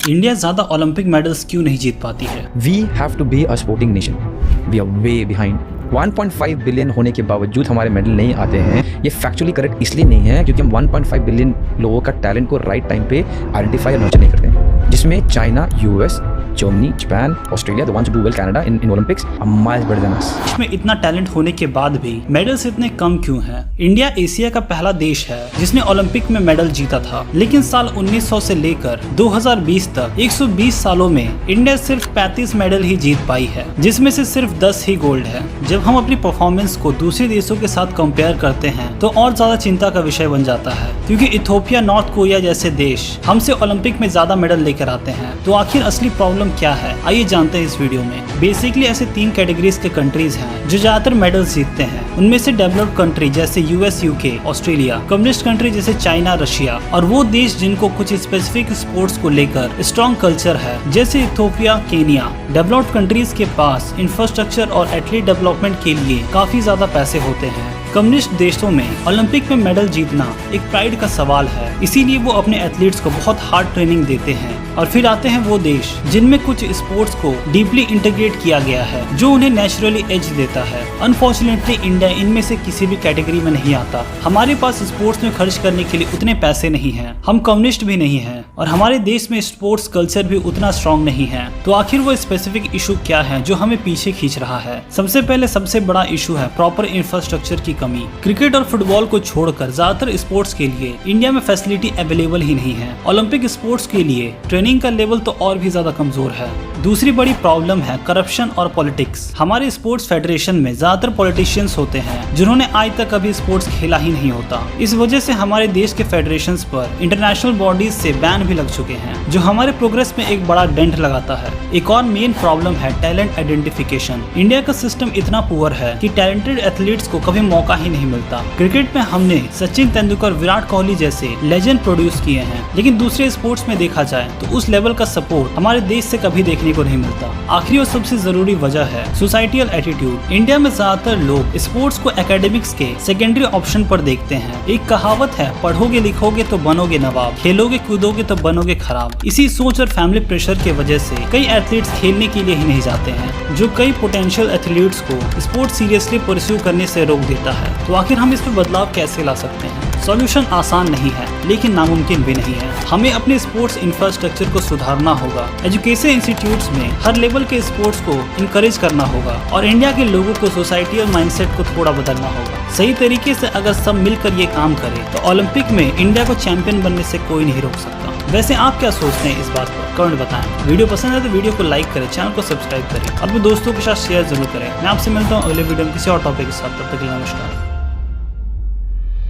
India ज्यादा Olympic medals क्यों नहीं जीत पाती है? We have to be a sporting nation. We are way behind. 1.5 billion होने के बावजूद हमारे मेडल नहीं आते हैं। ये फैक्चुअली करेक्ट इसलिए नहीं है क्योंकि हम 1.5 बिलियन लोगों का टैलेंट को राइट टाइम पे आइडेंटिफाई और नर्चर नहीं करते, जिसमें China, US, Germany, Japan, Australia, the ones who do well, Canada in Olympics are miles better than us. इसमें इतना टैलेंट होने के बाद भी मेडल्स इतने कम क्यों हैं? इंडिया एशिया का पहला देश है जिसने ओलंपिक में मेडल जीता था, लेकिन साल 1900 से लेकर 2020 तक 120 सालों में इंडिया सिर्फ 35 मेडल ही जीत पाई है, जिसमें से सिर्फ 10 ही गोल्ड है। जब हम अपनी परफॉर्मेंस को दूसरे देशों के साथ कंपेयर करते हैं तो और ज्यादा चिंता का विषय बन जाता है, क्योंकि इथियोपिया, नॉर्थ कोरिया जैसे देश हमसे ओलंपिक में ज्यादा मेडल लेकर आते हैं। तो आखिर असली प्रॉब्लम क्या है, आइए जानते हैं इस वीडियो में। बेसिकली ऐसे 3 कैटेगरीज के कंट्रीज हैं जो ज्यादातर मेडल्स जीतते हैं। उनमें से डेवलप्ड कंट्री जैसे US, UK, Australia, communist country जैसे चाइना, रशिया, और वो देश जिनको कुछ स्पेसिफिक स्पोर्ट्स को लेकर स्ट्रॉन्ग कल्चर है जैसे इथियोपिया, केनिया। डेवलप्ड कंट्रीज के पास इंफ्रास्ट्रक्चर और एथलीट डेवलपमेंट के लिए काफी ज्यादा पैसे होते हैं। कम्युनिस्ट देशों में ओलंपिक में मेडल जीतना एक प्राइड का सवाल है, इसीलिए वो अपने एथलीट्स को बहुत हार्ड ट्रेनिंग देते हैं। और फिर आते हैं वो देश जिनमें कुछ स्पोर्ट्स को डीपली इंटीग्रेट किया गया है जो उन्हें नेचुरली एज देता है। अनफॉर्चुनेटली इंडिया इनमें से किसी भी कैटेगरी में नहीं आता। हमारे पास स्पोर्ट्स में खर्च करने के लिए उतने पैसे नहीं हैं, हम कम्युनिस्ट भी नहीं हैं, और हमारे देश में स्पोर्ट्स कल्चर भी उतना स्ट्रॉन्ग नहीं है। तो आखिर वो स्पेसिफिक इशू क्या है जो हमें पीछे खींच रहा है? सबसे पहले सबसे बड़ा इशू है प्रॉपर इंफ्रास्ट्रक्चर की कमी। क्रिकेट और फुटबॉल को छोड़कर ज्यादातर स्पोर्ट्स के लिए इंडिया में फैसिलिटी अवेलेबल ही नहीं है। ओलंपिक स्पोर्ट्स के लिए ट्रेनिंग का लेवल तो और भी ज्यादा कमजोर है। दूसरी बड़ी प्रॉब्लम है करप्शन और पॉलिटिक्स। हमारे स्पोर्ट्स फेडरेशन में ज्यादातर पॉलिटिशियंस होते हैं जिन्होंने आज तक कभी स्पोर्ट्स खेला ही नहीं होता। इस वजह से हमारे देश के फेडरेशंस पर इंटरनेशनल बॉडीज से बैन भी लग चुके हैं, जो हमारे प्रोग्रेस में एक बड़ा डेंट लगाता है। एक और मेन प्रॉब्लम है टैलेंट आइडेंटिफिकेशन। इंडिया का सिस्टम इतना पुअर है कि टैलेंटेड एथलीट्स को कभी मौका ही नहीं मिलता। क्रिकेट में हमने सचिन तेंदुलकर, विराट कोहली जैसे लेजेंड प्रोड्यूस किए हैं, लेकिन दूसरे स्पोर्ट्स में देखा जाए तो उस लेवल का सपोर्ट हमारे देश से कभी देखने को नहीं मिलता। आखिरी और सबसे जरूरी वजह है सोसाइटियल एटीट्यूड। इंडिया में ज्यादातर लोग स्पोर्ट्स को एकेडमिक्स के सेकेंडरी ऑप्शन पर देखते हैं। एक कहावत है, पढ़ोगे लिखोगे तो बनोगे नवाब, खेलोगे कूदोगे तो बनोगे खराब। इसी सोच और फैमिली प्रेशर की वजह से कई एथलीट्स खेलने के लिए ही नहीं जाते हैं, जो कई पोटेंशियल एथलीट्स को स्पोर्ट सीरियसली परस्यू करने से रोक देता है। तो आखिर हम इस पर बदलाव कैसे ला सकते हैं? सॉल्यूशन आसान नहीं है, लेकिन नामुमकिन भी नहीं है। हमें अपने स्पोर्ट्स इंफ्रास्ट्रक्चर को सुधारना होगा, एजुकेशन इंस्टीट्यूट्स में हर लेवल के स्पोर्ट्स को इनकरेज करना होगा, और इंडिया के लोगों को सोसाइटी माइंडसेट को थोड़ा बदलना होगा। सही तरीके से अगर सब मिलकर ये काम करें तो ओलंपिक में इंडिया को चैंपियन बनने से कोई नहीं रोक सकता। वैसे आप क्या सोचते हैं इस बात पर? कमेंट बताएं। वीडियो पसंद है तो वीडियो को लाइक करें, चैनल को सब्सक्राइब करें, अपने दोस्तों के साथ शेयर जरूर करें। मैं आपसे मिलता हूँ अगले वीडियो में किसी और टॉपिक के साथ। तब तक के लिए नमस्कार।